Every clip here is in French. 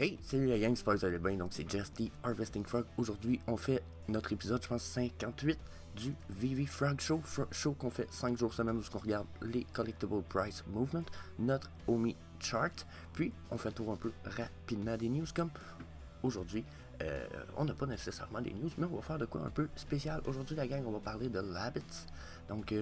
Hey, salut la gang, j'espère que vous allez bien, donc c'est Just the Harvesting Frog. Aujourd'hui, on fait notre épisode, je pense, 58 du VV Frog Show. Show qu'on fait 5 jours semaine où on regarde les Collectible Price Movement, notre OMI Chart, puis on fait un tour un peu rapidement des news comme aujourd'hui. On n'a pas nécessairement des news, mais on va faire de quoi un peu spécial. Aujourd'hui, la gang, on va parler de Labbits. Donc,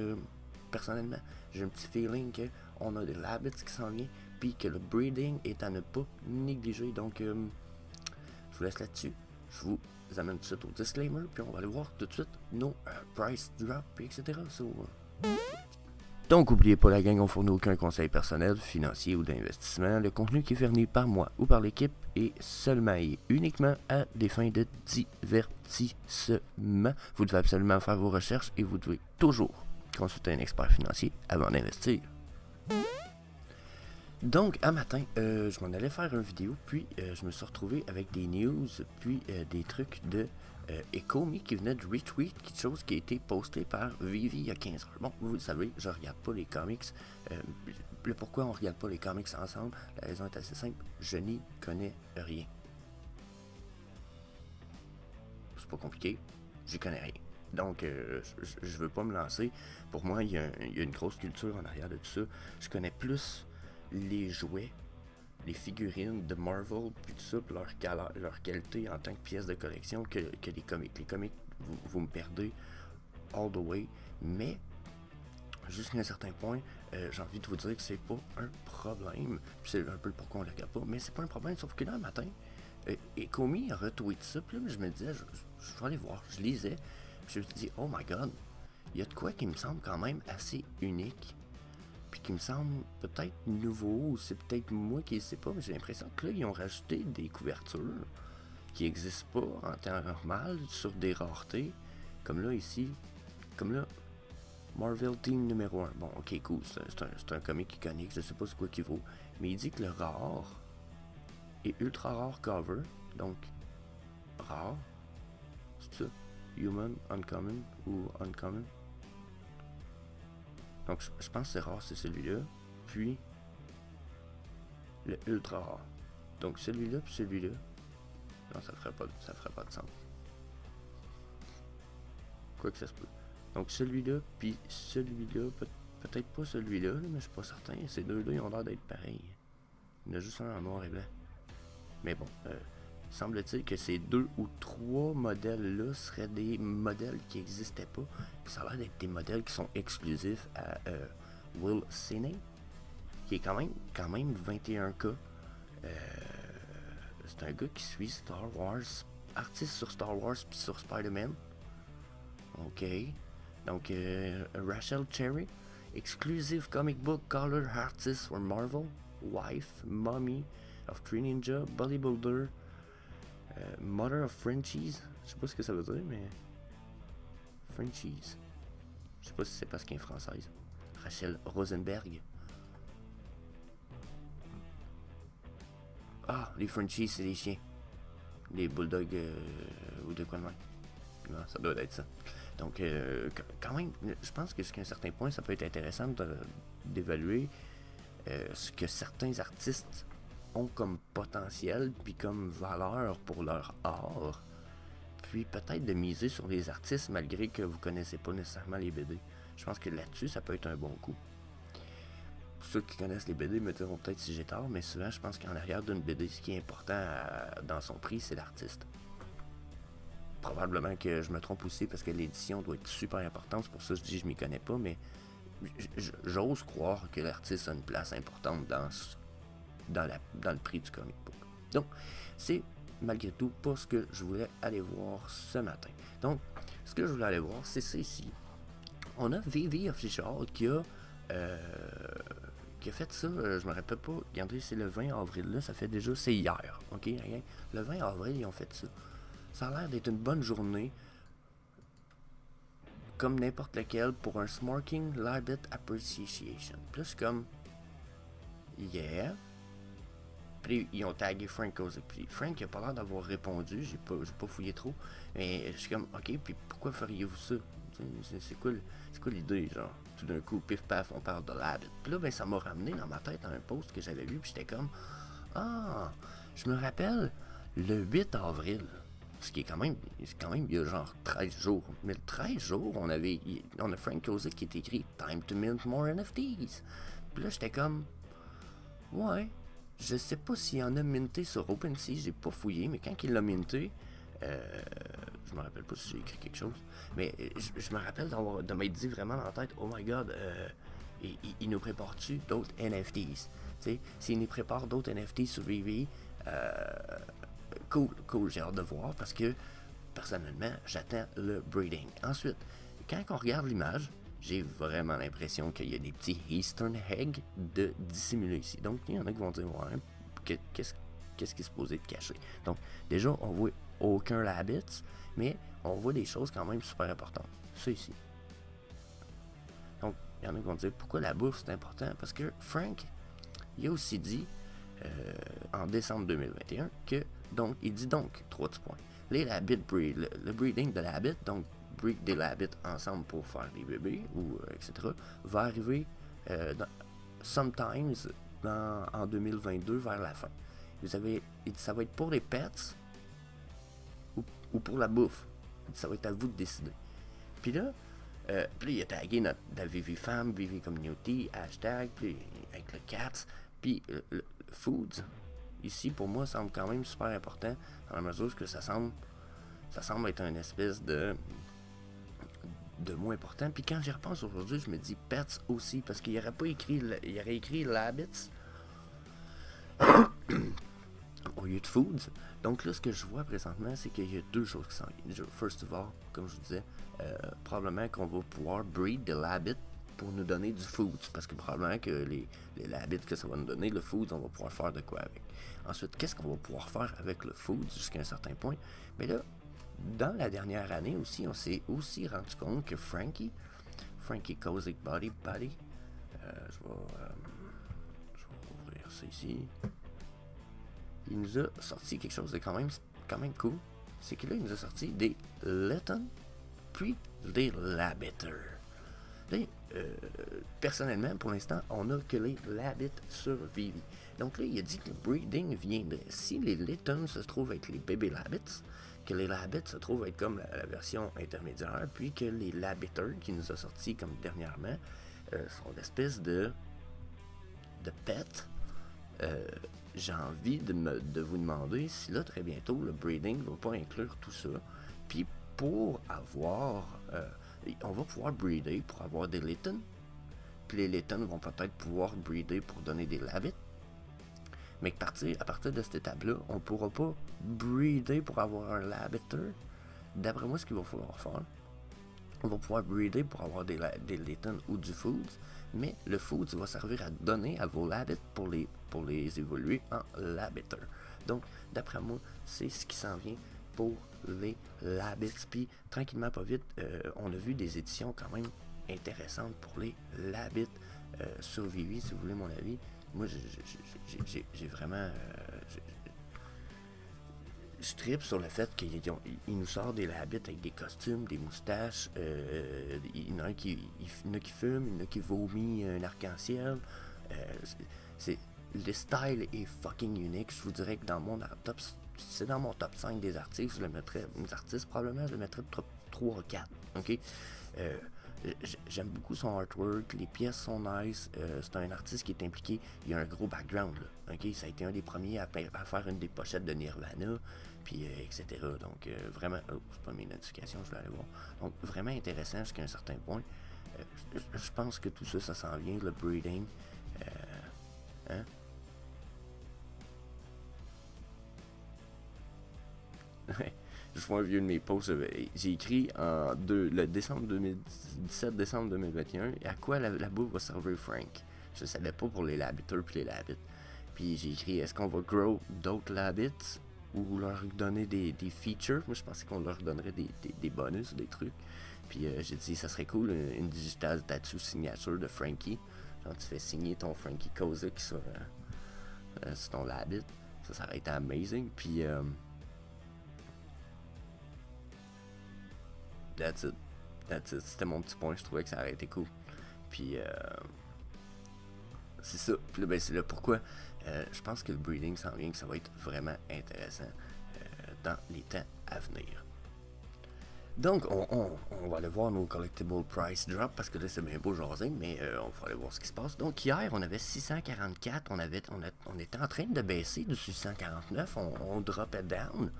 personnellement, j'ai un petit feeling qu'on a des Labbits qui s'en viennent, puis que le breeding est à ne pas négliger. Donc, je vous laisse là-dessus. Je vous amène tout de suite au disclaimer, puis on va aller voir tout de suite nos price drop, etc. Donc, n'oubliez pas, la gang, on fournit aucun conseil personnel, financier ou d'investissement. Le contenu qui est fourni par moi ou par l'équipe est seulement et uniquement à des fins de divertissement. Vous devez absolument faire vos recherches et vous devez toujours consulter un expert financier avant d'investir. Donc, un matin, je m'en allais faire une vidéo, puis je me suis retrouvé avec des news, puis des trucs de Ecomi qui venait de retweet quelque chose qui a été posté par Vivi il y a 15 heures. Bon, vous le savez, je regarde pas les comics. Le pourquoi on regarde pas les comics ensemble, la raison est assez simple, je n'y connais rien. C'est pas compliqué, j'y connais rien. Donc, je veux pas me lancer. Pour moi, il y a une grosse culture en arrière de tout ça. Je connais plus les jouets, les figurines de Marvel, puis tout ça, puis leur qualité en tant que pièce de collection que les comics. Les comics, vous me perdez all the way, mais jusqu'à un certain point, j'ai envie de vous dire que c'est pas un problème. Puis c'est un peu pourquoi on le regarde pas, mais c'est pas un problème, sauf que là, un matin, Ecomi a retweet ça, puis là, je me disais, je vais aller voir, je lisais, puis je me suis dit, oh my god, il y a de quoi qui me semble quand même assez unique, puis qui me semble peut-être nouveau, ou c'est peut-être moi qui ne sais pas, mais j'ai l'impression que là, ils ont rajouté des couvertures qui n'existent pas en temps normal sur des raretés, comme là, ici, comme là, Marvel Team numéro 1. Bon, ok, cool, c'est un comic iconique, je sais pas c'est quoi qu'il vaut, mais il dit que le rare est ultra rare cover, donc rare, c'est ça, Human, Uncommon ou Uncommon. Donc je pense que c'est rare, c'est celui-là, puis le ultra rare. Donc celui-là puis celui-là, non, ça ferait pas de sens. Quoi que ça se peut. Donc celui-là puis celui-là, peut-être pas celui-là, mais je suis pas certain. Ces deux-là, ils ont l'air d'être pareils. Il y en a juste un en noir et blanc. Mais bon, semble-t-il que ces 2 ou 3 modèles-là seraient des modèles qui n'existaient pas. Puis ça a l'air d'être des modèles qui sont exclusifs à Will Cine, qui est quand même 21K. C'est un gars qui suit Star Wars, artiste sur Star Wars puis sur Spider-Man. Ok. Donc, Rachel Cherry, exclusive comic book color artist for Marvel, wife, mommy of Tree Ninja, bodybuilder, mother of Frenchies. Je sais pas ce que ça veut dire, mais Frenchies. Je sais pas si c'est parce qu'elle est française. Rachel Rosenberg. Ah, les Frenchies, c'est les chiens. Les bulldogs ou de quoi de même. Non, ça doit être ça. Donc, quand même, je pense que jusqu'à un certain point, ça peut être intéressant d'évaluer ce que certains artistes ont comme potentiel, puis comme valeur pour leur art. Puis peut-être de miser sur les artistes, malgré que vous connaissez pas nécessairement les BD. Je pense que là-dessus, ça peut être un bon coup. Pour ceux qui connaissent les BD me diront peut-être si j'ai tort, mais souvent, je pense qu'en arrière d'une BD, ce qui est important dans son prix, c'est l'artiste. Probablement que je me trompe aussi parce que l'édition doit être super importante, c'est pour ça que je dis que je m'y connais pas, mais j'ose croire que l'artiste a une place importante dans le prix du comic book. Donc, c'est malgré tout pas ce que je voulais aller voir ce matin. Donc, ce que je voulais aller voir, c'est ça ici. On a VV Official qui a fait ça, je me rappelle pas, regardez, c'est le 20 avril, là, ça fait déjà, c'est hier, ok, rien. Le 20 avril, ils ont fait ça. Ça a l'air d'être une bonne journée, comme n'importe laquelle, pour un Smarking Labbit Appreciation. Plus comme, yeah. Puis ils ont tagué Frank Ozek. Puis Frank, il a pas l'air d'avoir répondu, j'ai pas fouillé trop. Mais je suis comme, ok, puis pourquoi feriez-vous ça? C'est quoi l'idée, genre? Tout d'un coup, pif paf, on parle de Labbit. Puis là, ben, ça m'a ramené dans ma tête à un post que j'avais vu, puis j'étais comme, ah, Je me rappelle le 8 avril, ce qui est quand même il y a genre 13 jours. Mais le 13 jours, on a Frank Kozik qui est écrit Time to mint more NFTs. Puis là, j'étais comme, ouais, je sais pas s'il y en a minté sur OpenSea, j'ai pas fouillé, mais quand il l'a minté, je me rappelle pas si j'ai écrit quelque chose, mais je me rappelle de m'être dit vraiment dans la tête, oh my god, il nous prépare-tu d'autres NFTs? S'il nous prépare d'autres NFTs sur VV, cool, j'ai hâte de voir parce que personnellement, j'attends le breeding. Ensuite, quand on regarde l'image, j'ai vraiment l'impression qu'il y a des petits Eastern eggs dissimulés ici. Donc, il y en a qui vont dire, ouais, qu'est-ce qui est supposé être caché? Donc, déjà, on voit aucun Labbits, mais on voit des choses quand même super importantes. Ça ici. Donc, il y en a qui vont dire, pourquoi la bouffe c'est important? Parce que Frank, il a aussi dit, en décembre 2021, que, donc, il dit donc, 3 petits points, les Labbit breed, le breeding de Labbit, donc, breed des Labbits ensemble pour faire des bébés, ou etc., va arriver sometimes en 2022 vers la fin. Ça va être pour les pets ou pour la bouffe. Ça va être à vous de décider. Puis là, il a tagué la Vivi Femme, Vivi Community, hashtag, puis avec le cats, puis le foods. Ici, pour moi, semble quand même super important, dans la mesure que ça semble être une espèce de moins important. Puis quand j'y repense aujourd'hui, je me dis pets aussi, parce qu'il aurait pas écrit, il aurait écrit Labbits au lieu de foods. Donc là, ce que je vois présentement, c'est qu'il y a deux choses qui s'en viennent. First of all, comme je vous disais, probablement qu'on va pouvoir breed des Labbits pour nous donner du food, parce que probablement que les Labbits que ça va nous donner, le food, on va pouvoir faire de quoi avec. Ensuite, qu'est-ce qu'on va pouvoir faire avec le food jusqu'à un certain point? Mais là, dans la dernière année aussi, on s'est aussi rendu compte que Frankie Kozik Body, je vais ouvrir ça ici. Il nous a sorti quelque chose de quand même cool. C'est que là, il nous a sorti des Litten, puis des Labbiter. Là, personnellement, pour l'instant, on n'a que les Labbit sur Vivi. Donc là, il a dit que le breeding viendrait. Si les Litten se trouvent être les bébés Labbits, que les Labbits se trouvent être comme la version intermédiaire, puis que les Labbiters qui nous a sorti comme dernièrement sont l'espèce de pets. J'ai envie de vous demander si là, très bientôt, le breeding ne va pas inclure tout ça. Puis pour avoir... on va pouvoir breeder pour avoir des Litten. Puis les Litten vont peut-être pouvoir breeder pour donner des Labbits. Mais à partir de cette étape-là, on ne pourra pas breeder pour avoir un Labbiter. D'après moi, ce qu'il va falloir faire, on va pouvoir breeder pour avoir des Litten ou du food. Mais le food va servir à donner à vos Labbits pour les évoluer en Labbiter. Donc, d'après moi, c'est ce qui s'en vient pour les Labbits. Puis, tranquillement, pas vite, on a vu des éditions quand même intéressantes pour les Labbits sur Vivi, si vous voulez mon avis. Moi, j'ai vraiment... je trippe sur le fait qu'il nous sort des Labbits avec des costumes, des moustaches. Il y en a qui fument, il y en a qui vomit un arc-en-ciel. Le style est fucking unique. Je vous dirais que dans mon top, c'est dans mon top 5 des artistes, je le mettrais, probablement, je le mettrais top 3 ou 4. Ok? J'aime beaucoup son artwork, les pièces sont nice, c'est un artiste qui est impliqué, il a un gros background, là, ok? Ça a été un des premiers à faire une des pochettes de Nirvana, puis etc. Donc vraiment, c'est pas mes notifications, je vais aller voir. Donc vraiment intéressant jusqu'à un certain point. Je pense que tout ça, ça s'en vient, le breeding. Hein? Je vois un vieux de mes posts. J'ai écrit le décembre 2017, décembre 2021, à quoi la bouffe va servir Frank. Je savais pas pour les Labbiters puis les Labbits. Puis j'ai écrit, est-ce qu'on va grow d'autres Labbits ou leur donner des features? Moi, je pensais qu'on leur donnerait des bonus ou des trucs. Puis j'ai dit, ça serait cool, une digital tattoo signature de Frankie. Genre, tu fais signer ton Frankie Kozik sur ton Labbit. Ça aurait été amazing. Puis... That's it. C'était mon petit point. Je trouvais que ça aurait été cool. Puis, c'est ça. Puis là, ben, c'est là pourquoi je pense que le breeding s'en vient, que ça va être vraiment intéressant dans les temps à venir. Donc, on va aller voir nos collectible price drop parce que là, c'est bien beau jaser, mais on va aller voir ce qui se passe. Donc, hier, on avait 644, on était en train de baisser du 649, on dropait down.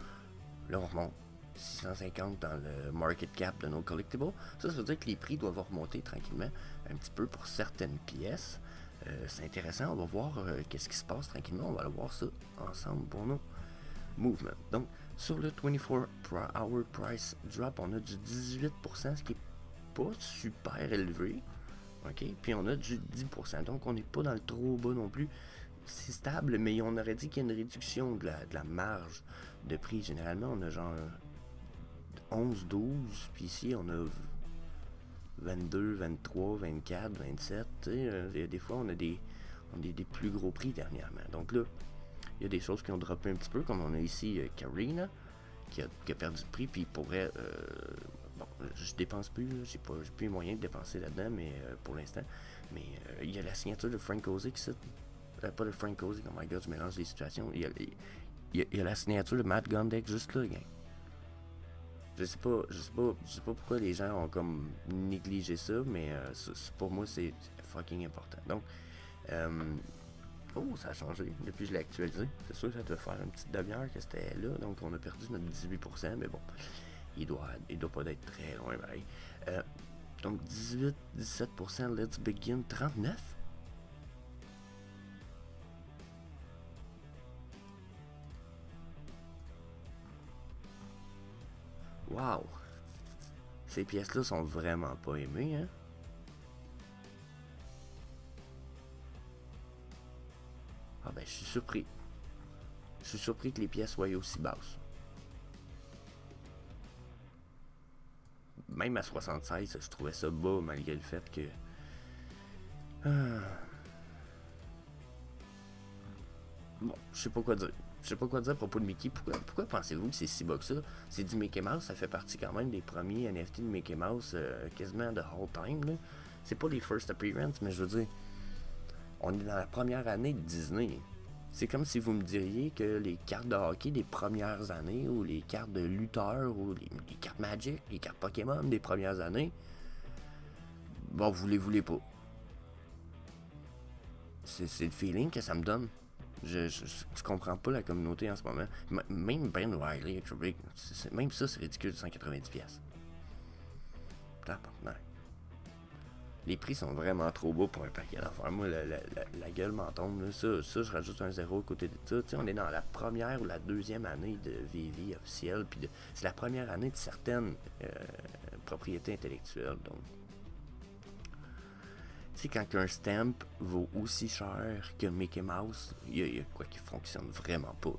Là, on remonte 650 dans le market cap de nos collectibles. Ça veut dire que les prix doivent remonter tranquillement un petit peu pour certaines pièces. C'est intéressant, on va voir qu'est-ce qui se passe tranquillement. On va aller voir ça ensemble pour nos mouvements. Donc, sur le 24-hour price drop, on a du 18%, ce qui n'est pas super élevé. OK? Puis on a du 10%. Donc, on n'est pas dans le trop bas non plus. C'est stable, mais on aurait dit qu'il y a une réduction de la marge de prix. Généralement, on a genre 11, 12, puis ici, on a 22, 23, 24, 27. Des fois, on a des plus gros prix dernièrement. Donc là, il y a des choses qui ont droppé un petit peu, comme on a ici Karina, qui a perdu de prix, puis pour vrai, bon, je dépense plus, j'ai plus les moyens de dépenser là-dedans, mais pour l'instant. Mais il y a la signature de Frank Ozick, pas de Frank Ozick, oh my god, je mélange les situations. Il y a la signature de Matt Gondek juste là, gang. Je sais pas pourquoi les gens ont comme négligé ça, mais pour moi, c'est fucking important. Donc, oh, ça a changé depuis que je l'ai actualisé. C'est sûr que ça doit faire une petite demi-heure que c'était là. Donc, on a perdu notre 18%. Mais bon, il doit pas être très loin. Pareil. Donc, 18, 17%. Let's begin. 39. Wow. Ces pièces-là sont vraiment pas aimées, hein. Ah ben, je suis surpris. Je suis surpris que les pièces soient aussi basses. Même à 76, je trouvais ça bas malgré le fait que... Bon, je sais pas quoi dire. Je sais pas quoi dire à propos de Mickey. Pourquoi pensez-vous que c'est si bas que ça? C'est du Mickey Mouse, ça fait partie quand même des premiers NFT de Mickey Mouse quasiment de all time, là. C'est pas les first appearances, mais je veux dire, on est dans la première année de Disney. C'est comme si vous me diriez que les cartes de hockey des premières années, ou les cartes de lutteur, ou les cartes Magic, les cartes Pokémon des premières années, bon, vous les voulez pas. C'est le feeling que ça me donne. Je comprends pas la communauté en ce moment. Même Ben Riley, même ça, c'est ridicule, 190$. Les prix sont vraiment trop beaux pour un paquet d'affaires. Moi, la gueule m'en tombe. Là. Ça, je rajoute un 0 à côté de ça. T'sais, on est dans la première ou la deuxième année de VV officielle. Puis c'est la première année de certaines propriétés intellectuelles. Donc, tu sais, quand un stamp vaut aussi cher que Mickey Mouse, il y a quoi qui fonctionne vraiment pas.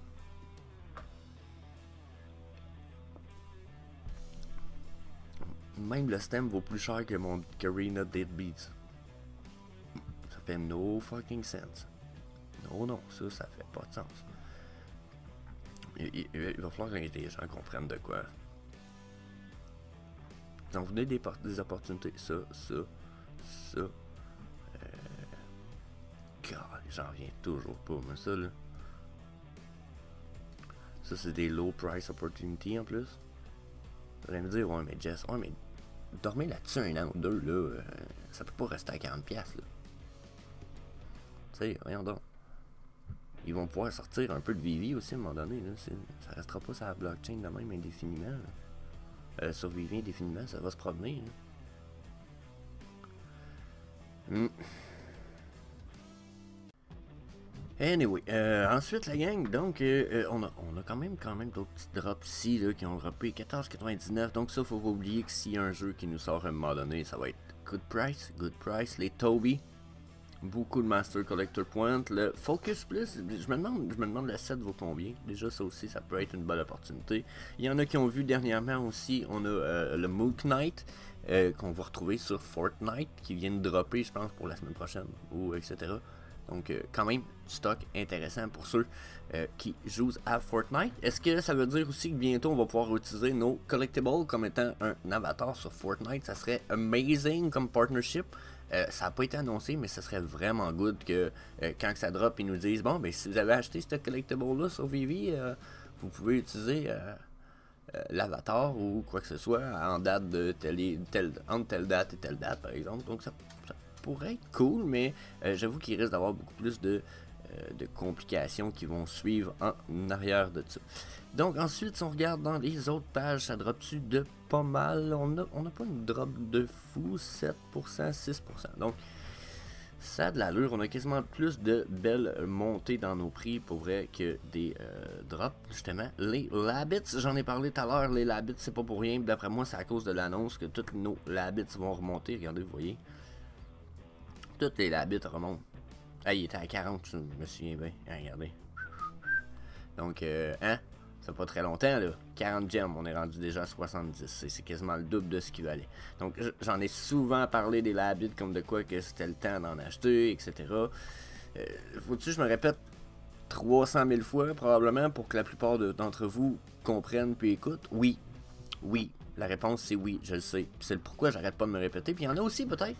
Même le stamp vaut plus cher que mon Karina Deadbeats. Ça fait no fucking sense. Non, ça fait pas de sens. Il va falloir que les gens comprennent de quoi. Donc, vous donnez des opportunités. Ça. J'en reviens toujours pas, mais ça là. Ça c'est des low price opportunities en plus. Vous allez me dire, ouais mais Jess, ouais mais dormez là-dessus un an ou deux là, ça peut pas rester à 40$, là. Tu sais, voyons donc. Ils vont pouvoir sortir un peu de Vivi aussi à un moment donné, là. Ça restera pas sur la blockchain de même indéfiniment. Sur Vivi indéfiniment, ça va se promener. Anyway, ensuite la gang, donc on a quand même d'autres petits drops ici là, qui ont droppé 14,99. Donc ça, faut pas oublier que s'il y a un jeu qui nous sort à un moment donné, ça va être good price. Les Toby, beaucoup de Master Collector Points. Le Focus Plus, je me demande le set vaut combien. Déjà ça aussi, ça peut être une bonne opportunité. Il y en a qui ont vu dernièrement aussi, on a le Mook Knight. Qu'on va retrouver sur Fortnite, qui vient de dropper, je pense, pour la semaine prochaine, ou etc. Donc, quand même, stock intéressant pour ceux qui jouent à Fortnite. Est-ce que ça veut dire aussi que bientôt, on va pouvoir utiliser nos collectibles comme étant un avatar sur Fortnite? Ça serait amazing comme partnership. Ça n'a pas été annoncé, mais ce serait vraiment good que quand ça drop, ils nous disent bon, ben si vous avez acheté ce collectible-là sur Vivi, vous pouvez utiliser l'avatar ou quoi que ce soit en date de entre telle date et telle date, par exemple. Donc ça pourrait être cool, mais j'avoue qu'il risque d'avoir beaucoup plus de complications qui vont suivre en arrière de ça. Donc ensuite, si on regarde dans les autres pages, ça drop-tu de pas mal. On n'a pas une drop de fou, 7%, 6%. Donc ça a de l'allure. On a quasiment plus de belles montées dans nos prix pour vrai que des drops. Justement, les Labbits, j'en ai parlé tout à l'heure. Les Labbits, c'est pas pour rien. D'après moi, c'est à cause de l'annonce que tous nos Labbits vont remonter. Regardez, vous voyez. Tous les Labbits remontent. Ah, il était à 40, je me souviens bien. Ah, regardez. Donc, hein? Ça fait pas très longtemps, là. 40 gems, on est rendu déjà à 70. C'est quasiment le double de ce qu'il valait. Donc, j'en ai souvent parlé des Labbits comme de quoi que c'était le temps d'en acheter, etc. Faut-tu que je me répète 300 000 fois, probablement, pour que la plupart d'entre vous comprennent puis écoutent? Oui. Oui. La réponse, c'est oui, je le sais. C'est le pourquoi j'arrête pas de me répéter. Puis il y en a aussi, peut-être.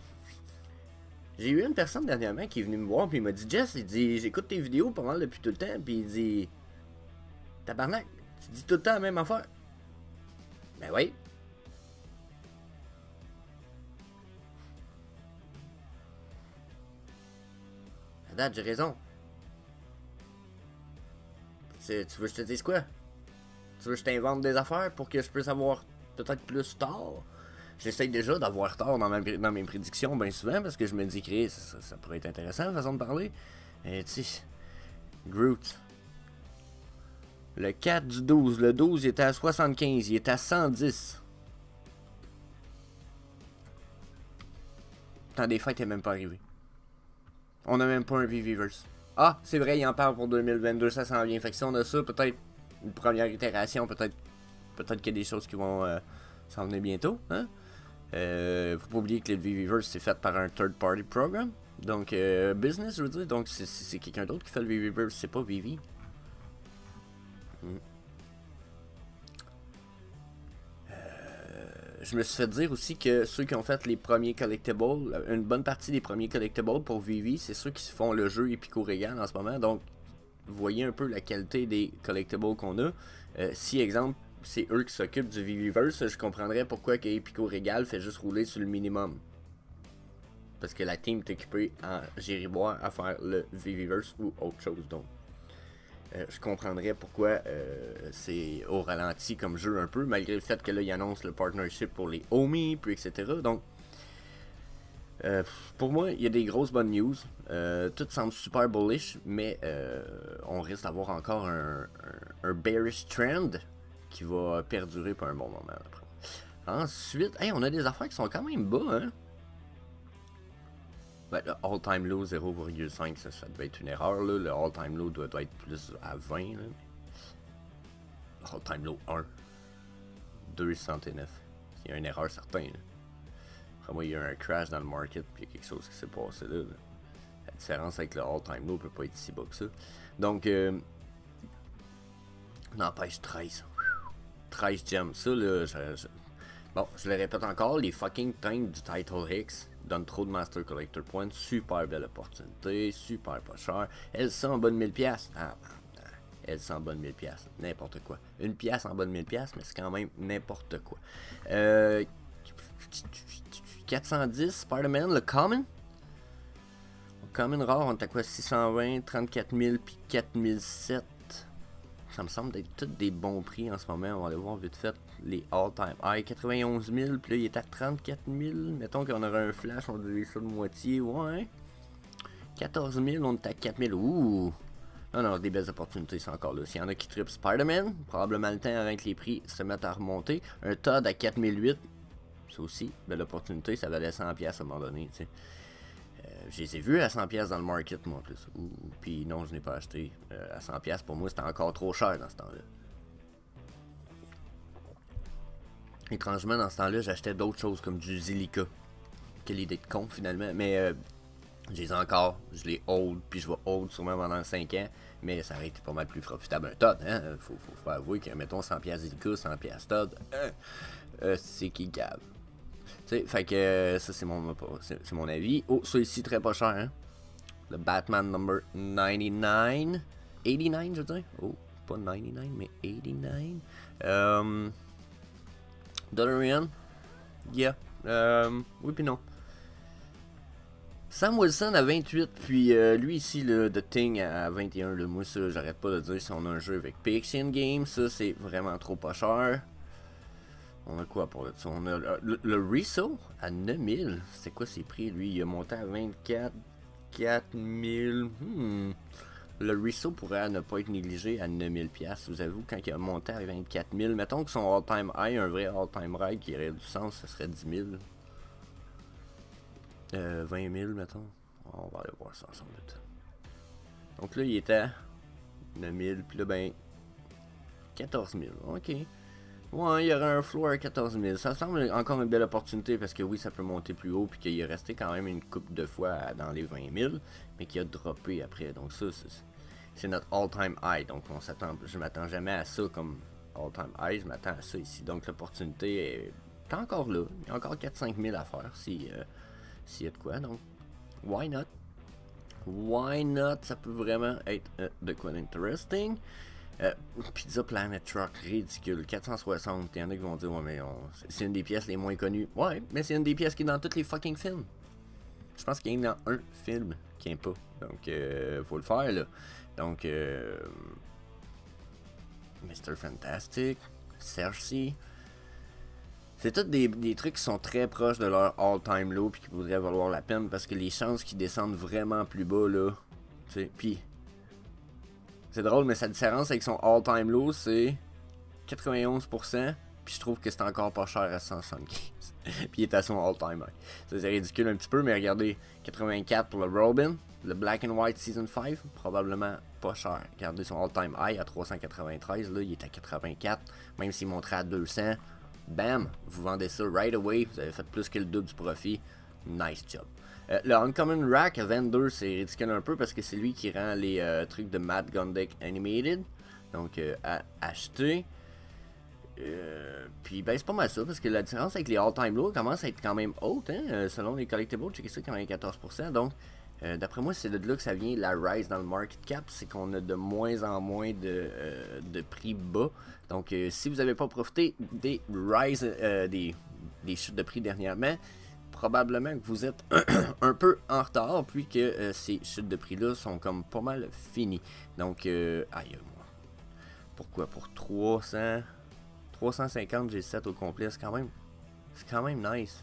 J'ai eu une personne dernièrement qui est venue me voir puis il m'a dit Jess, il dit j'écoute tes vidéos pas mal depuis tout le temps puis il dit tabarnak, tu dis tout le temps la même affaire. Ben oui. À date, j'ai raison. Tu veux que je te dise quoi? Tu veux que je t'invente des affaires pour que je puisse avoir peut-être plus tard? J'essaye déjà d'avoir tort dans mes prédictions bien souvent parce que je me dis que ça pourrait être intéressant la façon de parler. Et tu sais, Groot. Le 4 du 12. Le 12 il était à 75. Il était à 110. Le temps des fêtes n'est même pas arrivé. On n'a même pas un Viviverse. Ah, c'est vrai, il en parle pour 2022. Ça s'en vient. Fait que si on a ça, peut-être une première itération. Peut-être qu'il y a des choses qui vont s'en venir bientôt. Hein? Faut pas oublier que le Viviverse c'est fait par un third party program. Donc business je veux dire. Donc c'est quelqu'un d'autre qui fait le Viviverse, c'est pas Vivi. Je me suis fait dire aussi que ceux qui ont fait les premiers collectibles, une bonne partie des premiers collectibles pour Vivi, c'est ceux qui font le jeu Epico Regal en ce moment. Donc vous voyez un peu la qualité des collectibles qu'on a. Si exemple c'est eux qui s'occupent du Viviverse, je comprendrais pourquoi que Epico Regal fait juste rouler sur le minimum. Parce que la team est occupée en Gériboire à faire le Viviverse ou autre chose. Donc, je comprendrais pourquoi c'est au ralenti comme jeu un peu, malgré le fait que là, ils annoncent le partnership pour les Omi, puis etc. Donc, pour moi, il y a des grosses bonnes news. Tout semble super bullish, mais on risque d'avoir encore un bearish trend qui va perdurer pour un bon moment après. Ensuite, hey, on a des affaires qui sont quand même bas, hein. Ben, le all-time low 0,5, ça devait être une erreur, là. Le all-time low doit être plus à 20, là. All-time low 1. 269. Il y a une erreur certaine, là. Après moi, il y a un crash dans le market, puis il y a quelque chose qui s'est passé là. La différence avec le all-time low peut pas être si bas que ça. Donc, n'empêche 13. 13 gems. Ça, là, bon, je le répète encore, les fucking tanks du Title Hicks donnent trop de Master Collector Points. Super belle opportunité, super pas cher. Elles sont en bas de 1000$. Ah, elles sont en bas de 1000$. N'importe quoi. Une pièce en bas de 1000$, mais c'est quand même n'importe quoi. 410, Spider-Man, le Common. Le Common rare, on est à quoi? 620, 34 000, puis 4007. Ça me semble d'être tous des bons prix en ce moment. On va aller voir vite fait les all-time high. 91 000, puis là il est à 34 000. Mettons qu'on aurait un flash, on dirait ça de moitié. Ouais. 14 000, on est à 4 000. Ouh. Non, des belles opportunités, c'est encore là. S'il y en a qui trippent Spider-Man, probablement le temps avant que les prix se mettent à remonter. Un Todd à 4008, ça aussi, belle opportunité. Ça valait 100$ à un moment donné, tu sais. Je les ai vus à 100$ dans le market, moi, en plus. Puis non, je n'ai pas acheté. À 100$, pour moi, c'était encore trop cher dans ce temps-là. Étrangement, dans ce temps-là, j'achetais d'autres choses comme du Zilliqa. Quelle idée de con, finalement. Mais je les ai encore. Je les hold, puis je vais hold sûrement pendant 5 ans. Mais ça aurait été pas mal plus profitable un Todd, hein. Faut avouer que, mettons, 100$ Zilliqa, 100$ Todd, c'est qui gave. sais, fait que ça, c'est mon avis. Oh, ça ici, très pas cher, hein. Le Batman number 99. 89, je veux dire. Oh, pas 99, mais 89. DeLorean. Yeah. Oui, puis non. Sam Wilson à 28, puis lui ici, le The Thing à 21. Là, moi, ça, j'arrête pas de dire si on a un jeu avec Pixian Games. Ça, c'est vraiment trop pas cher. On a quoi pour ça? On a le Riso à 9000. C'est quoi ses prix, lui? Il a monté à 24 4000. Le Riso pourrait ne pas être négligé à 9000$. Vous avez vu, quand il a monté à 24 000, mettons que son all-time high, un vrai all-time high qui aurait du sens, ça serait 10 000. 20 000, mettons. On va aller voir ça ensemble. Donc là, il était à 9000, puis là, ben, 14 000. Ok. Ouais, il y aurait un floor à 14 000. Ça semble encore une belle opportunité parce que oui, ça peut monter plus haut, puis qu'il est resté quand même une couple de fois dans les 20 000, mais qu'il a droppé après. Donc ça, c'est notre all-time high. Donc je m'attends jamais à ça comme all-time high, je m'attends à ça ici. Donc l'opportunité est encore là. Il y a encore 4-5 000 à faire s'il y a de quoi. Donc, why not? Why not? Ça peut vraiment être de quoi d'interesting. Pizza Planet Truck, ridicule, 460. Il y en a qui vont dire, ouais, mais c'est une des pièces les moins connues. Ouais, mais c'est une des pièces qui est dans tous les fucking films. Je pense qu'il y en a un film qui n'est pas. Donc, faut le faire, là. Donc, Mr. Fantastic, Cersei. C'est tous des trucs qui sont très proches de leur all-time low puis qui voudraient valoir la peine parce que les chances qu'ils descendent vraiment plus bas, là. Tu sais, puis. C'est drôle, mais sa différence avec son all-time low, c'est 91%. Puis je trouve que c'est encore pas cher à 175. Puis il est à son all-time high. Ça, c'est ridicule un petit peu, mais regardez, 84 pour le Robin. Le Black and White Season 5, probablement pas cher. Regardez son all-time high à 393. Là, il est à 84. Même s'il montrait à 200. Bam! Vous vendez ça right away. Vous avez fait plus que le double du profit. Nice job. Le Uncommon Rack à 22, c'est ridicule un peu parce que c'est lui qui rend les trucs de Matt Gondek Animated. Donc, à acheter. Puis, ben, c'est pas mal ça parce que la différence avec les all-time low commence à être quand même haute. Hein, selon les collectibles, checkez ça, quand même 14%. Donc, d'après moi, c'est de là que ça vient la rise dans le market cap. C'est qu'on a de moins en moins de prix bas. Donc, si vous n'avez pas profité des rise, des chutes de prix dernièrement, probablement que vous êtes un peu en retard, puis que ces chutes de prix-là sont comme pas mal finies. Donc, aïe, moi. Pourquoi? Pour 350 G7 au complet, c'est quand même nice.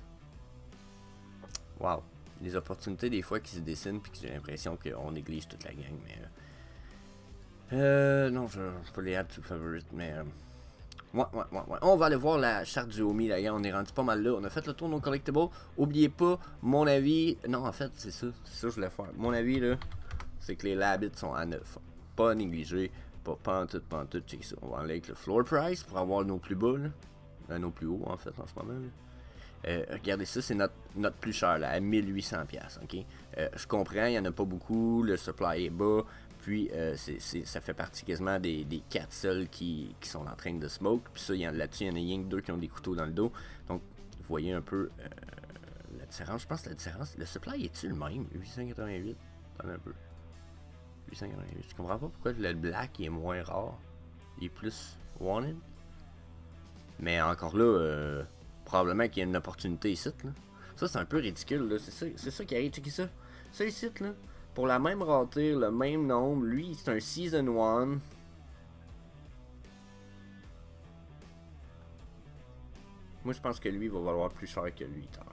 Wow. Les opportunités des fois qui se dessinent, puis que j'ai l'impression qu'on néglige toute la gang, mais... non, je peux les add to favorite, mais... Ouais. On va aller voir la charte du Omi, là, on est rendu pas mal là. On a fait le tour de nos collectibles. Oubliez pas, mon avis... Non, en fait, c'est ça que je voulais faire. Mon avis, là, c'est que les Labbits sont à 9. Pas négligé, pas en tout, check ça. On va aller avec le floor price pour avoir nos plus bas, là. Nos plus hauts, en fait, en ce moment, là. Regardez ça, c'est notre plus cher, là, à 1800$, ok? Je comprends, il n'y en a pas beaucoup, le supply est bas, puis ça fait partie quasiment des 4 seuls qui sont en train de smoke, puis ça, là-dessus, il y en a rien que 2 qui ont des couteaux dans le dos, donc vous voyez un peu la différence. Je pense que la différence, le supply est-tu le même? 888, attendez un peu. 888, je comprends pas pourquoi le black est moins rare, il est plus wanted, mais encore là, probablement qu'il y a une opportunité ici, là. Ça, c'est un peu ridicule, là. C'est ça qui arrive, checker ça. Ça ici, là. Pour la même rareté, le même nombre, lui, c'est un Season 1. Moi, je pense que lui va valoir plus cher que lui, tard.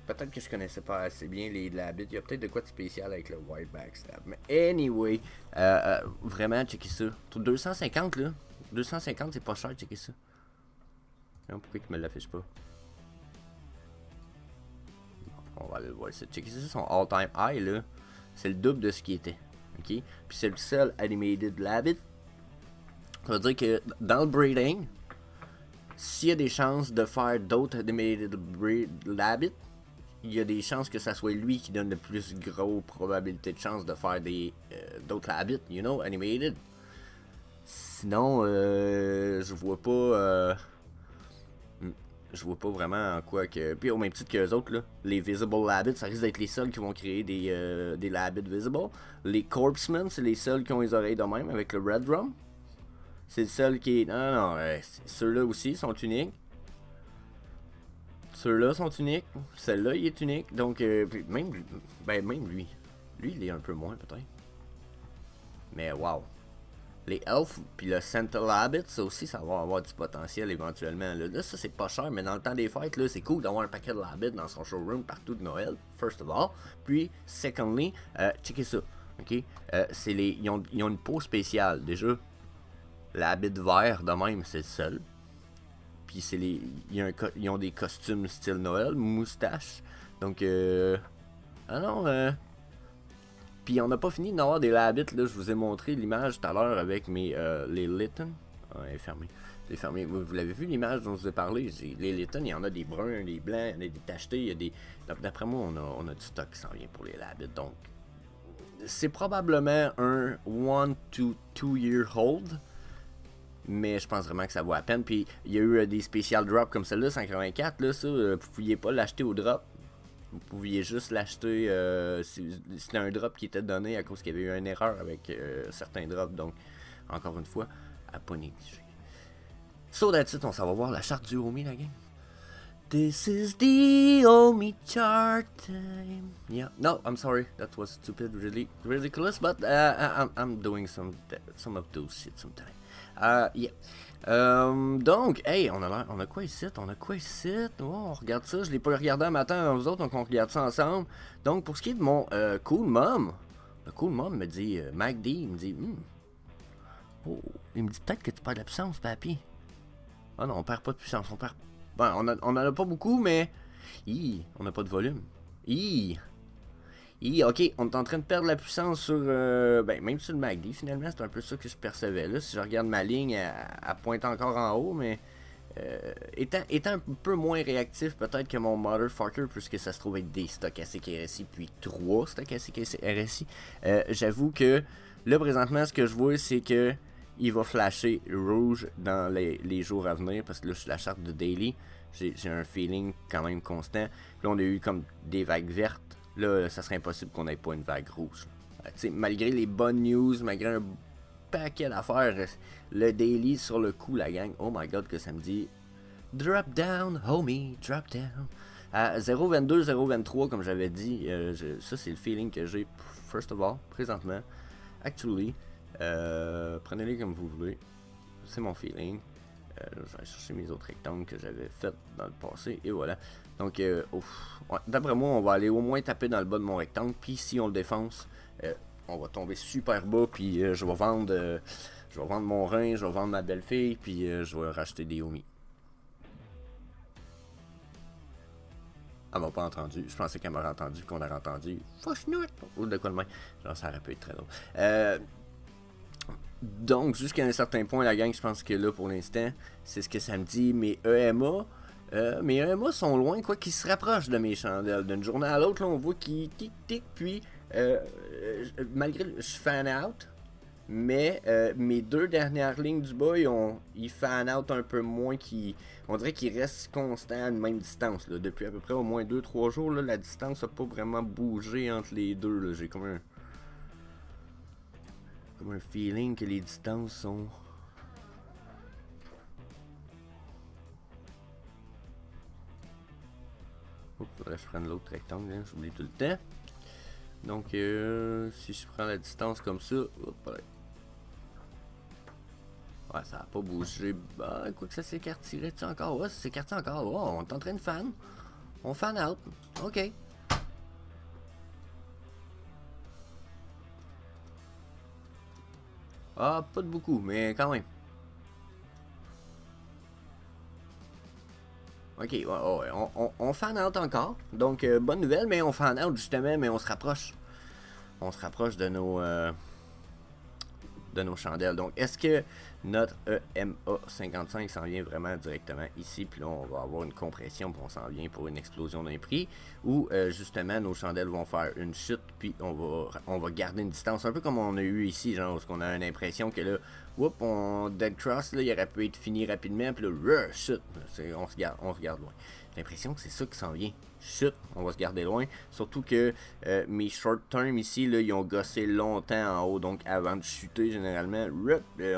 Peut-être que je connaissais pas assez bien les Labbits. Il y a peut-être de quoi de spécial avec le White Backstab. Mais anyway, vraiment, checker ça. 250 là. 250 c'est pas cher, checker ça. Non, pourquoi il me l'affiche pas? On va aller le voir ici. Checker ça, son all-time high là. C'est le double de ce qui était. Ok? Puis c'est le seul animated Labbit. Ça veut dire que dans le breeding, s'il y a des chances de faire d'autres animated Labbit, il y a des chances que ça soit lui qui donne le plus gros probabilité de chance de faire d'autres Labbit, you know, animated. Sinon, je vois pas vraiment en quoi que. Puis au même titre que les autres, là, les Visible Labbits, ça risque d'être les seuls qui vont créer des Labbits Visible. Les Corpsemen, c'est les seuls qui ont les oreilles de même avec le Red Drum. C'est le seul qui est. Non, non, ceux-là aussi sont uniques. Ceux-là sont uniques. Celle-là, il est unique. Donc, même lui. Ben, même lui. Lui, il est un peu moins, peut-être. Mais, wow. Les Elfs, puis le Santa Labbit, ça aussi, ça va avoir du potentiel éventuellement. Là, ça, c'est pas cher, mais dans le temps des fêtes, là, c'est cool d'avoir un paquet de Labbit dans son showroom partout de Noël, first of all. Puis, secondly, checkez ça. Ok? Ils ont une peau spéciale. Déjà, l'habit vert de même, c'est le seul. Puis ils ont des costumes style Noël, moustache. Donc ah non, puis on n'a pas fini d'en avoir des Labbits, là. Je vous ai montré l'image tout à l'heure avec les Litten. Ah, elle est fermée. C'est fermé. Vous l'avez vu l'image dont je vous ai parlé? Les Litten, il y en a des bruns, des blancs, il y en a des tachetés, il y a des. D'après moi, on a du stock qui s'en vient pour les Labbits. Donc c'est probablement un 1 to 2 year hold. Mais je pense vraiment que ça vaut la peine. Puis il y a eu des spécial drops comme celle-là, 184. Là, ça, vous pouviez pas l'acheter au drop. Vous pouviez juste l'acheter. C'était un drop qui était donné à cause qu'il y avait eu une erreur avec certains drops. Donc, encore une fois, à pas négliger. So that's it, on s'en va voir la charte du Omi, la game. This is the Omi chart time. Yeah, no, I'm sorry, that was stupid, really ridiculous, but I'm doing some of those shit sometime. Yeah. Donc, hey, on a quoi ici? Oh, on regarde ça. Je l'ai pas regardé un matin avant vous autres, donc on regarde ça ensemble. Donc, pour ce qui est de mon Cool Mom, le Cool Mom me dit, MacD, il me dit, oh, il me dit peut-être que tu perds de la puissance, papy. Ah non, on perd pas de puissance, on perd. Ben, on en a pas beaucoup, mais. On n'a pas de volume. Ok, on est en train de perdre la puissance sur. Même sur le MACD, finalement, c'est un peu ça que je percevais là. Si je regarde ma ligne, elle pointe encore en haut, mais. Étant un peu moins réactif peut-être que mon Motherfucker, puisque ça se trouve être des stocks ASIC RSI, puis 3 stocks ASIC RSI, j'avoue que là, présentement, ce que je vois, c'est que il va flasher rouge dans les jours à venir, parce que là, sur la charte de daily, j'ai un feeling quand même constant. Là, on a eu comme des vagues vertes. Là, ça serait impossible qu'on n'ait pas une vague rouge. Malgré les bonnes news, malgré un paquet d'affaires, le daily sur le coup, la gang, oh my god, que ça me dit drop down, homie, drop down. À 0.22, 0.23, comme j'avais dit, ça c'est le feeling que j'ai, first of all, présentement. Actually, prenez-les comme vous voulez. C'est mon feeling. Je vais aller chercher mes autres rectangles que j'avais fait dans le passé. Et voilà. Donc, ouais, d'après moi, on va aller au moins taper dans le bas de mon rectangle. Puis si on le défonce, on va tomber super bas. Puis je vais vendre mon rein, je vais vendre ma belle-fille. Puis je vais racheter des Omi. Elle m'a pas entendu. Je pensais qu'elle m'aurait entendu, qu'on aurait entendu. Fauche-noute! Ou de quoi de même. Genre, ça aurait pu être très drôle. Donc, jusqu'à un certain point, la gang, je pense que là, pour l'instant, c'est ce que ça me dit. Mes EMA sont loin, quoi qu'ils se rapprochent de mes chandelles. D'une journée à l'autre, là, on voit qu'ils tic-tic, puis malgré je fan out, mais mes deux dernières lignes du bas, ils fan out un peu moins, on dirait qu'ils restent constants à la même distance. Là. Depuis à peu près au moins 2-3 jours, là, la distance n'a pas vraiment bougé entre les deux. J'ai comme un feeling que les distances sont. Oups, faudrait que je prenne l'autre rectangle, hein, j'oublie tout le temps. Donc, si je prends la distance comme ça, hop, ouais, ça n'a pas bougé. Bah, quoi que ça s'écartirait-tu encore? Ouais, ça s'écarte encore. Oh, on est en train de fan. On fan out. Ok. Ah, pas de beaucoup, mais quand même. Ok, ouais, on fan out encore. Donc, bonne nouvelle, mais on fan out justement, mais on se rapproche. On se rapproche de nos chandelles. Donc, est-ce que notre EMA 55 s'en vient vraiment directement ici, puis là on va avoir une compression, puis on s'en vient pour une explosion d'un prix, où justement nos chandelles vont faire une chute, puis on va garder une distance, un peu comme on a eu ici, genre, parce qu'on a une impression que là, whoop, on dead cross, là, il aurait pu être fini rapidement, puis là, chute, on se garde loin. J'ai l'impression que c'est ça qui s'en vient. Chut, on va se garder loin. Surtout que mes short term ici, là, ils ont gossé longtemps en haut. Donc avant de chuter, généralement,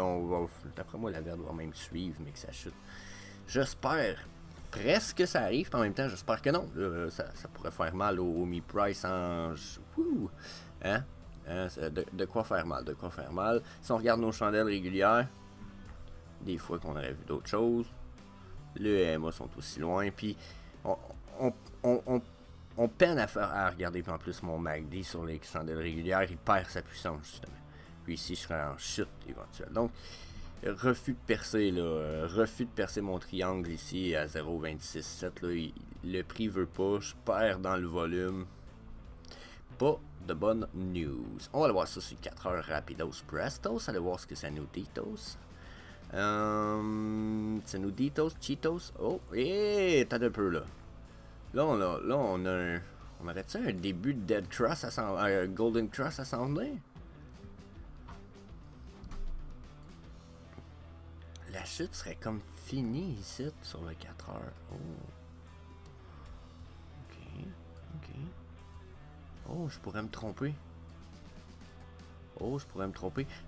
on va. D'après moi, la verte va même suivre, mais que ça chute. J'espère presque que ça arrive. En même temps, j'espère que non. Ça pourrait faire mal au mi-price en. Ouh. Hein? De quoi faire mal? De quoi faire mal? Si on regarde nos chandelles régulières, des fois qu'on aurait vu d'autres choses. Le EMA sont aussi loin, puis on peine à regarder, puis en plus mon MACD sur les chandelles régulières, il perd sa puissance justement. Puis ici je serai en chute éventuelle. Donc refus de percer là, refus de percer mon triangle ici à 0,267 là, le prix veut pas, je perds dans le volume. Pas de bonnes news. On va aller voir ça sur 4 heures rapidos prestos, allez voir ce que ça nous dit tos. Ça nous dit Cheetos. Oh, t'as un peu là. Là, on aurait-tu un début de Dead Cross à s'en Golden Cross à s'en venir? La chute serait comme finie ici sur le 4 heures. Oh. Ok. Oh, je pourrais me tromper.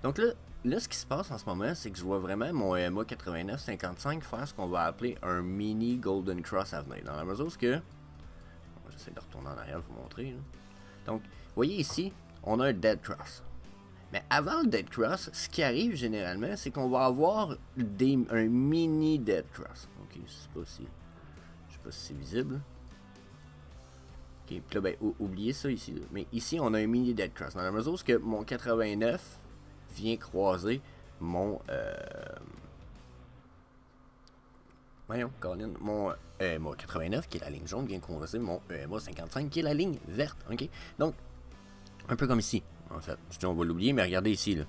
Donc là, ce qui se passe en ce moment, c'est que je vois vraiment mon EMA 89-55 faire ce qu'on va appeler un mini Golden Cross à venir. Dans la mesure où que... J'essaie de retourner en arrière pour vous montrer. Là. Donc, vous voyez ici, on a un Dead Cross. Mais avant le Dead Cross, ce qui arrive généralement, c'est qu'on va avoir un mini Dead Cross. Ok, je sais pas si c'est visible. Ok, puis là, ben, oubliez ça ici. Là. Mais ici, on a un mini Dead Cross. Dans la mesure où que mon 89 vient croiser mon... Voyons, Colin, mon EMA 89, qui est la ligne jaune, vient croiser mon EMA 55, qui est la ligne verte. Ok, donc, un peu comme ici, en fait. Je dis, on va l'oublier, mais regardez ici, là.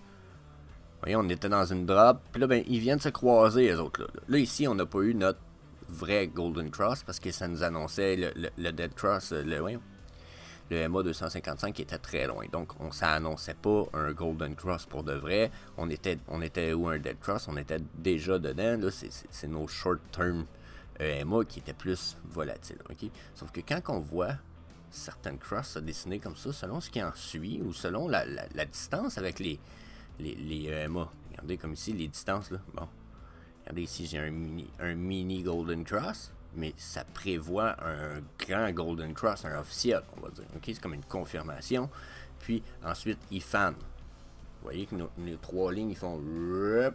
Voyez, on était dans une drop, puis là, ben, ils viennent se croiser, les autres, là. Là, ici, on n'a pas eu notre vrai Golden Cross, parce que ça nous annonçait le Dead Cross, le EMA 255 qui était très loin. Donc, ça annonçait pas un Golden Cross pour de vrai. On était où un Dead Cross? On était déjà dedans. Là, c'est nos short-term EMA qui étaient plus volatiles. Okay? Sauf que quand on voit certaines crosses se dessiner comme ça, selon ce qui en suit, ou selon la distance avec les EMA. Regardez comme ici, les distances. Là. Bon. Regardez ici, j'ai un mini Golden Cross. Mais ça prévoit un grand Golden Cross, un officiel, on va dire. Okay? C'est comme une confirmation. Puis ensuite, ils fanent. Vous voyez que nos 3 lignes, ils font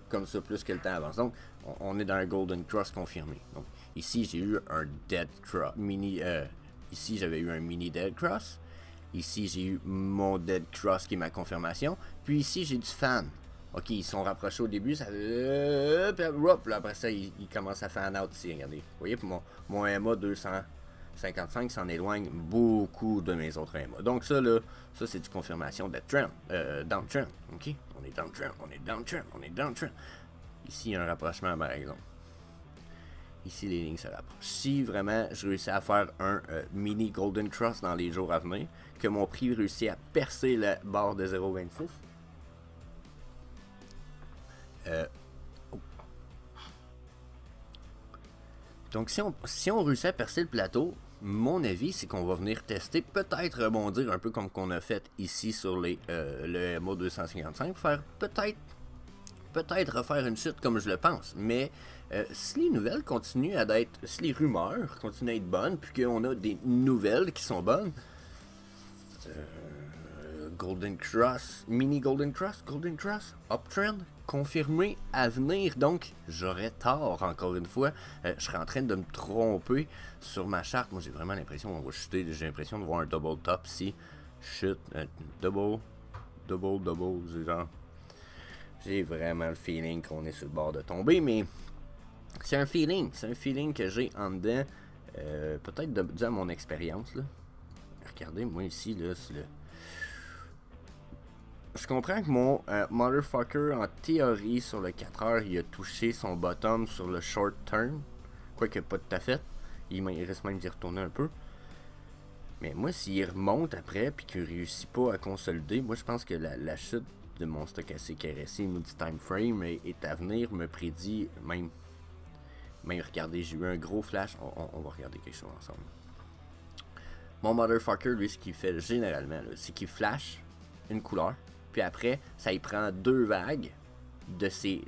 comme ça plus que le temps avance. Donc, on est dans un Golden Cross confirmé. Donc, ici, j'ai eu un Dead Cross. Ici, j'avais eu un mini Dead Cross. Ici, j'ai eu mon Dead Cross qui est ma confirmation. Puis ici, j'ai du fan. Ok, ils sont rapprochés au début, ça... Là, après ça, ils commencent à fan out ici, regardez. Vous voyez, mon EMA 255 s'en éloigne beaucoup de mes autres EMA. Donc ça, là, ça c'est du confirmation de trend, downtrend, ok? On est downtrend. Ici, il y a un rapprochement, par exemple. Ici, les lignes se rapprochent. Si vraiment je réussis à faire un mini Golden Cross dans les jours à venir, que mon prix réussit à percer la barre de 0,26, donc si on réussit à percer le plateau, mon avis c'est qu'on va venir tester, peut-être rebondir un peu comme qu'on a fait ici sur le EMA 255, faire peut-être refaire une chute comme je le pense, mais si les nouvelles continuent à être, si les rumeurs continuent à être bonnes, puis qu'on a des nouvelles qui sont bonnes, Golden Cross, mini Golden Cross, uptrend, confirmé à venir. Donc, j'aurais tort, encore une fois. Je serais en train de me tromper sur ma charte. Moi, j'ai vraiment l'impression qu'on va chuter. J'ai l'impression de voir un double top ici. Chute, double. J'ai vraiment le feeling qu'on est sur le bord de tomber, mais c'est un feeling que j'ai en dedans. Peut-être dû à mon expérience, là. Regardez, moi ici, là, c'est le... je comprends que mon motherfucker, en théorie, sur le 4 heures, il a touché son bottom sur le short term. Quoique pas tout à fait. Il reste même d'y retourner un peu. Mais moi, s'il remonte après puis qu'il réussit pas à consolider, moi je pense que la chute de mon stochastique RSI multi-time frame est à venir, me prédit même. Même regardez, j'ai eu un gros flash. On va regarder quelque chose ensemble. Mon motherfucker, lui, ce qu'il fait généralement, c'est qu'il flash une couleur. Puis après, ça y prend 2 vagues de ces.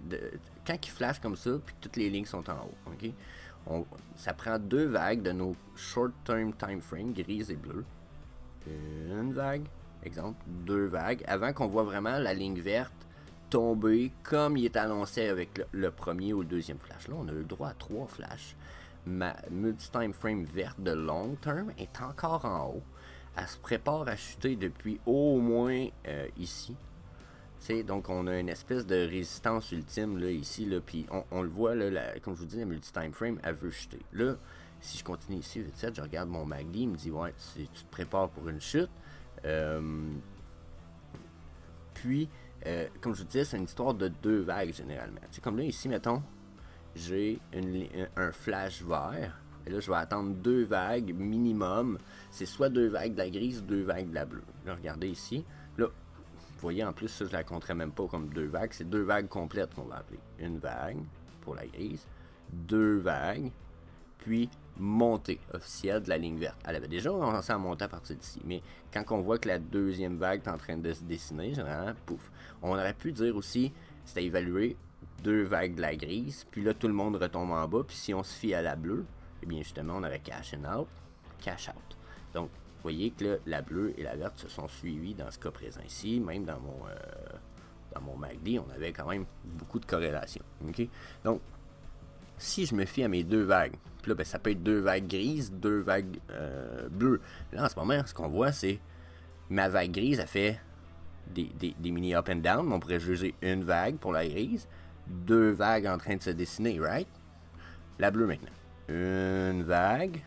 Quand il flash comme ça, puis toutes les lignes sont en haut. Ok? Ça prend 2 vagues de nos short-term time frame, grises et bleues. Une vague, exemple, 2 vagues, avant qu'on voit vraiment la ligne verte tomber comme il est annoncé avec le premier ou le deuxième flash. Là, on a eu le droit à 3 flashs. Ma multi-time frame verte de long term est encore en haut. Elle se prépare à chuter depuis au moins ici. T'sais, donc on a une espèce de résistance ultime là, ici, là, puis on le voit, là, comme je vous dis, la multi-time frame, elle veut chuter. Là, si je continue ici, vite fait, je regarde mon MACD, il me dit, ouais, tu te prépares pour une chute. Puis, comme je vous disais, c'est une histoire de 2 vagues généralement. T'sais, comme là, ici, mettons, j'ai un flash vert. Et là, je vais attendre 2 vagues minimum. C'est soit 2 vagues de la grise, 2 vagues de la bleue. Là, regardez ici. Là, vous voyez, en plus, ça, je la compterai même pas comme 2 vagues. C'est 2 vagues complètes qu'on va appeler. Une vague pour la grise, 2 vagues, puis montée officielle de la ligne verte. Elle avait déjà commencé à monter à partir d'ici. Mais quand on voit que la deuxième vague est en train de se dessiner, généralement, pouf. On aurait pu dire aussi, c'était évalué 2 vagues de la grise, puis là, tout le monde retombe en bas. Puis si on se fie à la bleue, eh bien, justement, on aurait cash in out, cash out. Donc, vous voyez que là, la bleue et la verte se sont suivies dans ce cas présent ici. Même dans mon MACD, on avait quand même beaucoup de corrélations. Okay? Donc, si je me fie à mes 2 vagues, puis là, ben, ça peut être 2 vagues grises, 2 vagues bleues. Là, en ce moment, ce qu'on voit, c'est ma vague grise, elle fait des mini up and down. On pourrait juger une vague pour la grise, 2 vagues en train de se dessiner, right? La bleue maintenant. Une vague,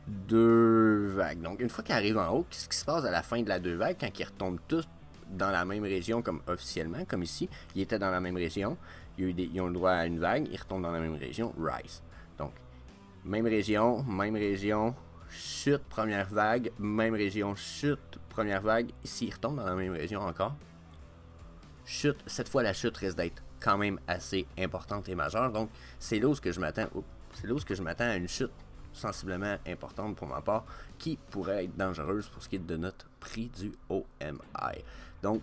2 vagues. Donc, une fois qu'ils arrivent en haut, qu'est-ce qui se passe à la fin de la 2 vagues quand ils retombent tous dans la même région, comme officiellement, comme ici, ils étaient dans la même région, ils ont le droit à une vague, ils retombent dans la même région, rise. Donc, même région, chute, première vague, même région, chute, première vague, ici, ils retombent dans la même région encore. Chute, cette fois, la chute risque d'être quand même assez importante et majeure, donc c'est là où je m'attends. C'est là où je m'attends à une chute sensiblement importante pour ma part, qui pourrait être dangereuse pour ce qui est de notre prix du OMI. Donc,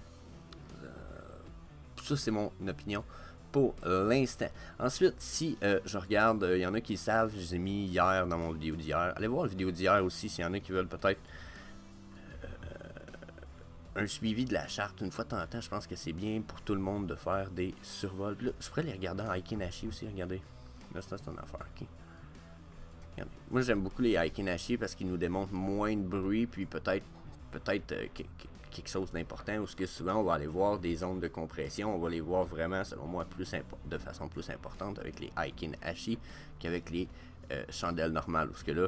ça c'est mon opinion pour l'instant. Ensuite, si je regarde, il y en a qui le savent, je les ai mis hier dans mon vidéo d'hier. Allez voir la vidéo d'hier aussi, s'il y en a qui veulent peut-être un suivi de la charte une fois de temps en temps. Je pense que c'est bien pour tout le monde de faire des survols. Là, je pourrais les regarder en Aiki-Nashi aussi, regardez. Là, c'est une affaire, ok. Regardez. Moi, j'aime beaucoup les Aiki-Nashi parce qu'ils nous démontrent moins de bruit, puis peut-être quelque chose d'important, où ce que souvent on va aller voir des zones de compression, on va les voir vraiment, selon moi, de façon plus importante avec les Aiki-Nashi qu'avec les chandelles normales, parce que là,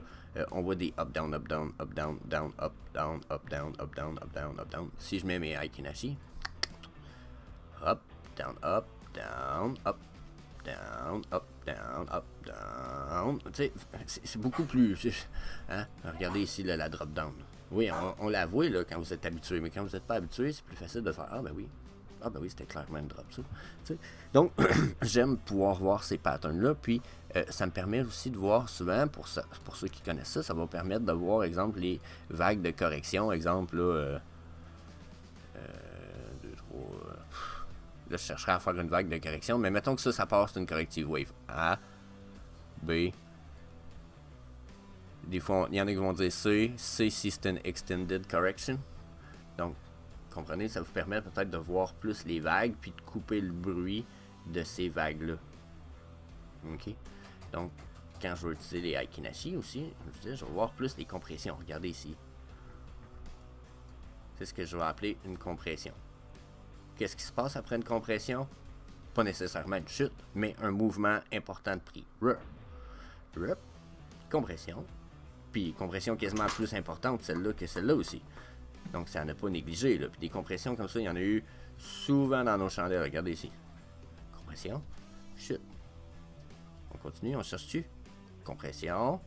on voit des up, down, up, down, up, down, down, up, down, up, down, up, down, up, down, up, down. Si je mets mes Aiki-Nashi, up, down, up, down, up, down, up, down, up, down. Tu sais, c'est beaucoup plus. Hein? Regardez ici là, la drop down. Oui, on la voit là quand vous êtes habitué, mais quand vous n'êtes pas habitué, c'est plus facile de faire ah ben oui. Ah ben oui, c'était clairement une drop ça. T'sais. Donc, j'aime pouvoir voir ces patterns-là, puis ça me permet aussi de voir souvent, pour ceux qui connaissent ça, ça va permettre de voir, exemple, les vagues de correction, exemple, là, 2, 3... Là, je chercherai à faire une vague de correction, mais mettons que ça passe une corrective wave. A, B. Des fois, il y en a qui vont dire C. C si c'est une extended correction. Donc, comprenez, ça vous permet peut-être de voir plus les vagues, puis de couper le bruit de ces vagues-là. Ok? Donc, quand je vais utiliser les Aiki-Nashi aussi, je vais voir plus les compressions. Regardez ici. C'est ce que je vais appeler une compression. Qu'est-ce qui se passe après une compression? Pas nécessairement une chute, mais un mouvement important de prix. Rup, compression. Puis compression quasiment plus importante, celle-là que celle-là aussi. Donc, c'est à ne pas négliger. Là. Puis des compressions comme ça, il y en a eu souvent dans nos chandelles. Regardez ici. Compression. Chute. On continue, on cherche-tu? Compression.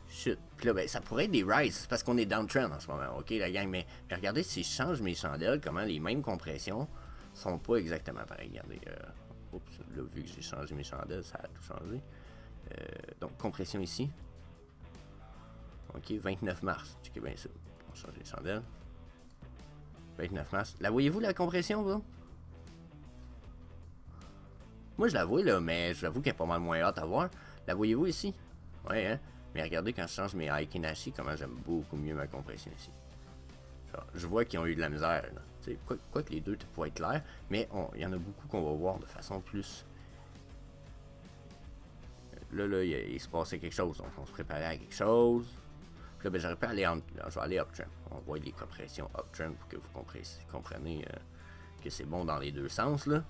Chute. Puis là, ben, ça pourrait être des rises, parce qu'on est downtrend en ce moment, ok, la gang. Mais regardez, si je change mes chandelles, comment les mêmes compressions sont pas exactement pareilles. Regardez. Oups, là, vu que j'ai changé mes chandelles, ça a tout changé. Donc, compression ici. Ok, 29 mars. Checkez bien ça. On change les chandelles. 29 mars. La voyez-vous, la compression, vous? Moi, je la vois, là, mais je l'avoue qu'elle est pas mal moins hâte à voir. La voyez-vous ici? Ouais, hein? Mais regardez, quand je change mes Aikenashi, comment j'aime beaucoup mieux ma compression ici. Genre, je vois qu'ils ont eu de la misère, là. Quoi que les deux pourraient être clairs, mais il y en a beaucoup qu'on va voir de façon plus... Là, il se passait quelque chose, donc on se préparait à quelque chose. Puis là, ben, j'aurais pu aller je vais aller uptrend. On voit les compressions uptrend pour que vous compreniez que c'est bon dans les deux sens, là.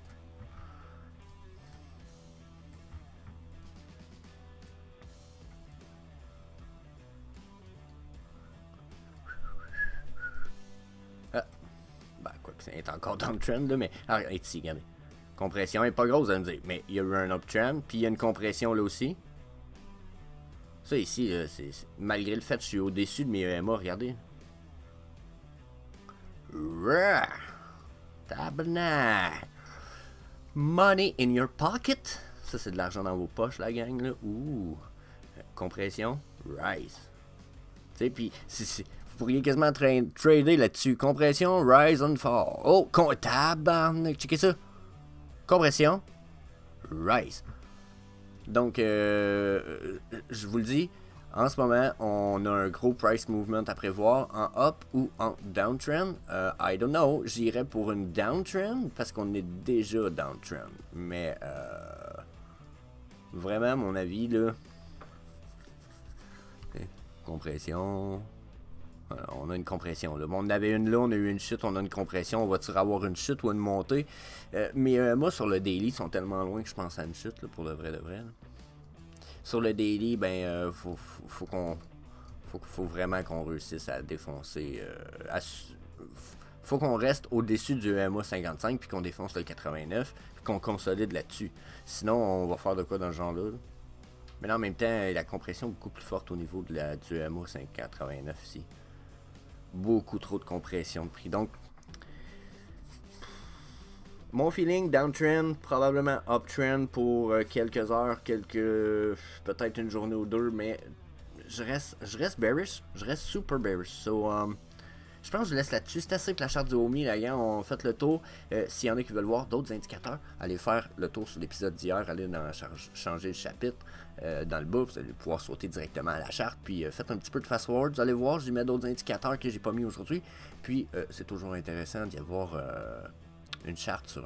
C'est encore dans le trend, là, mais... Ah, ici, regardez. Compression est pas grosse, vous allez me dire. Mais il y a eu un uptrend, puis il y a une compression là aussi. Ça, ici, là, malgré le fait que je suis au-dessus de mes EMA, regardez. Tabarnak! Money in your pocket. Ça, c'est de l'argent dans vos poches, la gang, là. Ouh. Compression, rise. Tu sais, puis... Vous pourriez quasiment trader là-dessus. Compression, rise and fall. Oh, tabarnak, checkez ça. Compression, rise. Donc, je vous le dis, en ce moment, on a un gros price movement à prévoir en up ou en downtrend. I don't know, j'irais pour une downtrend parce qu'on est déjà downtrend. Mais, vraiment, mon avis, là, compression... On a une compression. Là. Bon, on avait une là, on a eu une chute, on a une compression. On va-tu avoir une chute ou une montée? Mais moi, sur le daily, ils sont tellement loin que je pense à une chute, là, pour le vrai de vrai. Là. Sur le daily, ben, faut vraiment qu'on réussisse à défoncer. Faut qu'on reste au-dessus du EMA 55 puis qu'on défonce le 89 puis qu'on consolide là-dessus. Sinon, on va faire de quoi dans ce genre-là? Là? Mais là, en même temps, la compression est beaucoup plus forte au niveau de du EMA 589 ici. Beaucoup trop de compression de prix. Donc, mon feeling, downtrend, probablement uptrend pour quelques heures, peut-être une journée ou deux, mais je reste bearish, je reste super bearish. So, je pense que je laisse là-dessus. C'est assez que la charte du Omi, là, gars, on fait le tour. S'il y en a qui veulent voir d'autres indicateurs, allez faire le tour sur l'épisode d'hier, allez dans changer le chapitre dans le bas, vous allez pouvoir sauter directement à la charte, puis faites un petit peu de fast forward, vous allez voir, j'y mets d'autres indicateurs que j'ai pas mis aujourd'hui. Puis c'est toujours intéressant d'y avoir une charte sur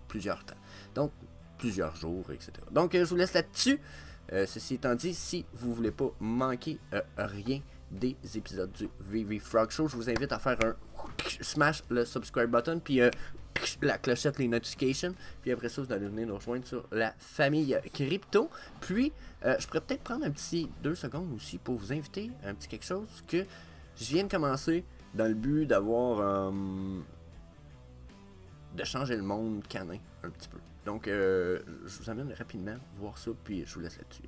plusieurs temps. Donc, plusieurs jours, etc. Donc, je vous laisse là-dessus. Ceci étant dit, si vous voulez pas manquer rien des épisodes du VV Frog Show, je vous invite à faire un smash le subscribe button, puis la clochette, les notifications, puis après ça, vous allez venir nous rejoindre sur la famille crypto. Puis, je pourrais peut-être prendre un petit 2 secondes aussi pour vous inviter à un petit quelque chose que je viens de commencer dans le but d'avoir de changer le monde canin un petit peu. Donc, je vous amène rapidement voir ça, puis je vous laisse là-dessus.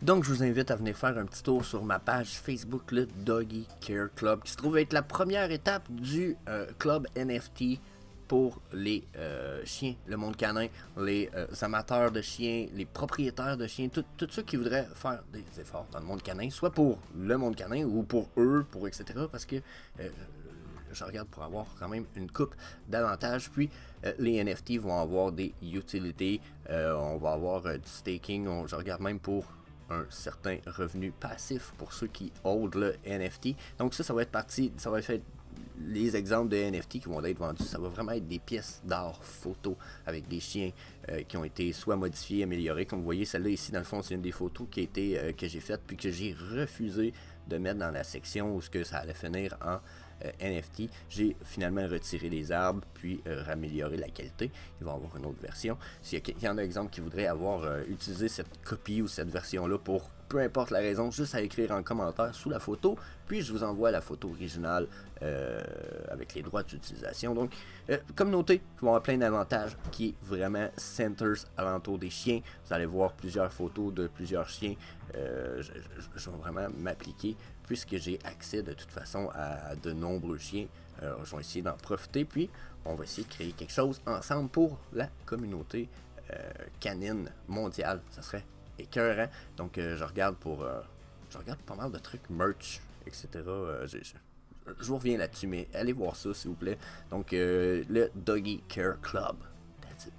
Donc, je vous invite à venir faire un petit tour sur ma page Facebook, le Doggy Care Club, qui se trouve être la première étape du club NFT pour les chiens, le monde canin, les amateurs de chiens, les propriétaires de chiens, tous ceux qui voudraient faire des efforts dans le monde canin, soit pour le monde canin ou pour eux, pour etc. Parce que je regarde pour avoir quand même une coupe d'avantages. Puis les NFT vont avoir des utilités, on va avoir du staking, je regarde même pour un certain revenu passif pour ceux qui hold le NFT. Donc ça va être parti, ça va être les exemples de NFT qui vont être vendus. Ça va vraiment être des pièces d'art photo avec des chiens qui ont été soit modifiés, améliorés. Comme vous voyez, celle-là ici, dans le fond, c'est une des photos qui a été, que j'ai faite puis que j'ai refusé de mettre dans la section où ce que ça allait finir en NFT, j'ai finalement retiré les arbres puis amélioré la qualité. Il va y avoir une autre version. S'il y en a exemple qui voudraient avoir utilisé cette copie ou cette version-là pour peu importe la raison, juste à écrire en commentaire sous la photo, puis je vous envoie la photo originale avec les droits d'utilisation. Donc, communauté qui vont avoir plein d'avantages, qui est vraiment centers alentour des chiens. Vous allez voir plusieurs photos de plusieurs chiens. Je vais vraiment m'appliquer, puisque j'ai accès de toute façon à de nombreux chiens. Je vais essayer d'en profiter, puis on va essayer de créer quelque chose ensemble pour la communauté canine mondiale. Ça serait écœurant. Donc je regarde pas mal de trucs, merch, etc. Je vous reviens là-dessus, mais allez voir ça s'il vous plaît. Donc le Doggy Care Club. That's it.